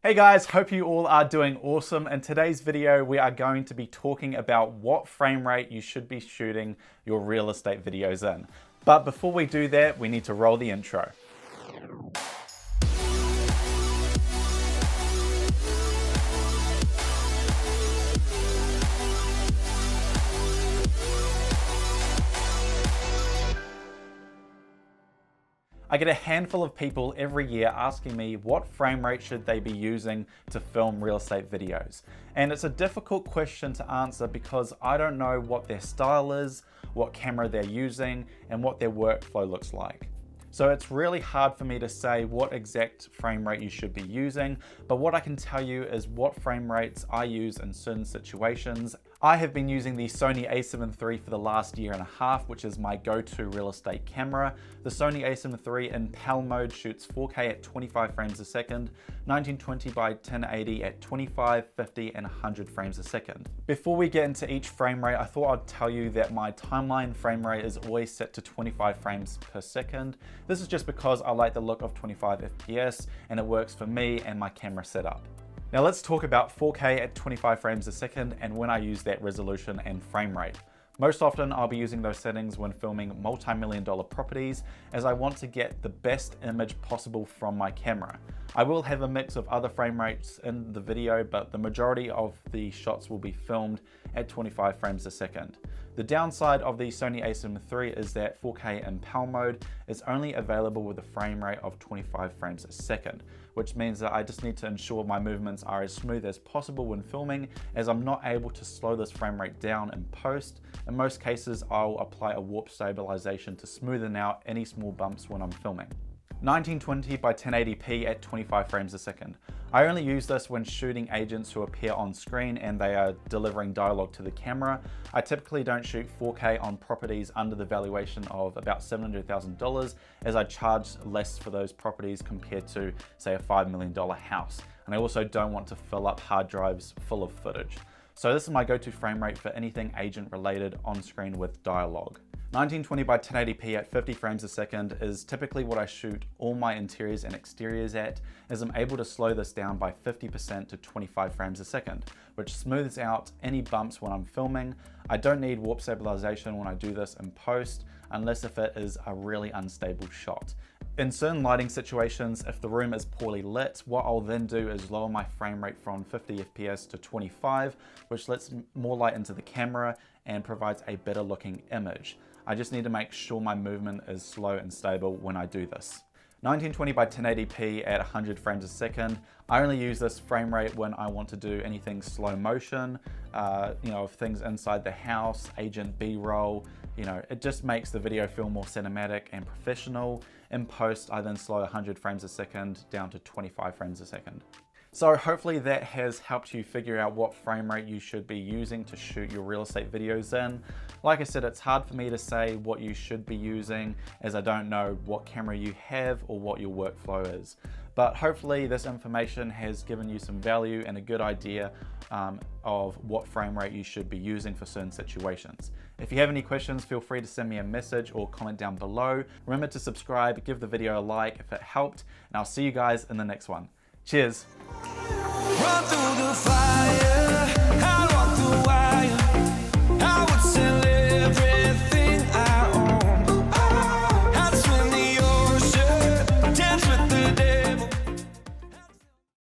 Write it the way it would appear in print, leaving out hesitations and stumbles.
Hey guys, hope you all are doing awesome. In today's video, we are going to be talking about what frame rate you should be shooting your real estate videos in. But before we do that, we need to roll the intro. I get a handful of people every year asking me what frame rate should they be using to film real estate videos. And it's a difficult question to answer because I don't know what their style is, what camera they're using, and what their workflow looks like. So it's really hard for me to say what exact frame rate you should be using, but what I can tell you is what frame rates I use in certain situations. I have been using the Sony a7 III for the last year and a half, which is my go-to real estate camera. The Sony a7 III in PAL mode shoots 4K at 25 frames a second, 1920 by 1080 at 25, 50, and 100 frames a second. Before we get into each frame rate, I thought I'd tell you that my timeline frame rate is always set to 25 frames per second. This is just because I like the look of 25 FPS and it works for me and my camera setup. Now let's talk about 4K at 25 frames a second and when I use that resolution and frame rate. Most often I'll be using those settings when filming multi-million-dollar properties as I want to get the best image possible from my camera. I will have a mix of other frame rates in the video, but the majority of the shots will be filmed at 25 frames a second. The downside of the Sony a7 III is that 4K in PAL mode is only available with a frame rate of 25 frames a second, which means that I just need to ensure my movements are as smooth as possible when filming, as I'm not able to slow this frame rate down in post. In most cases, I'll apply a warp stabilization to smoothen out any small bumps when I'm filming. 1920 by 1080p at 25 frames a second. I only use this when shooting agents who appear on screen and they are delivering dialogue to the camera. I typically don't shoot 4K on properties under the valuation of about $700,000 as I charge less for those properties compared to, say, a $5 million house. And I also don't want to fill up hard drives full of footage. So this is my go-to frame rate for anything agent related on screen with dialogue. 1920 by 1080p at 50 frames a second is typically what I shoot all my interiors and exteriors at, as I'm able to slow this down by 50% to 25 frames a second, which smooths out any bumps when I'm filming. I don't need warp stabilization when I do this in post, unless if it is a really unstable shot. In certain lighting situations, if the room is poorly lit, what I'll then do is lower my frame rate from 50 FPS to 25, which lets more light into the camera and provides a better looking image. I just need to make sure my movement is slow and stable when I do this. 1920 by 1080p at 100 frames a second. I only use this frame rate when I want to do anything slow motion, of things inside the house, agent B-roll. It just makes the video feel more cinematic and professional. In post, I then slow 100 frames a second down to 25 frames a second. So hopefully that has helped you figure out what frame rate you should be using to shoot your real estate videos in. Like I said, it's hard for me to say what you should be using as I don't know what camera you have or what your workflow is. But hopefully this information has given you some value and a good idea of what frame rate you should be using for certain situations. If you have any questions, feel free to send me a message or comment down below. Remember to subscribe, give the video a like if it helped, and I'll see you guys in the next one. Cheers. Run through the fire, I walk through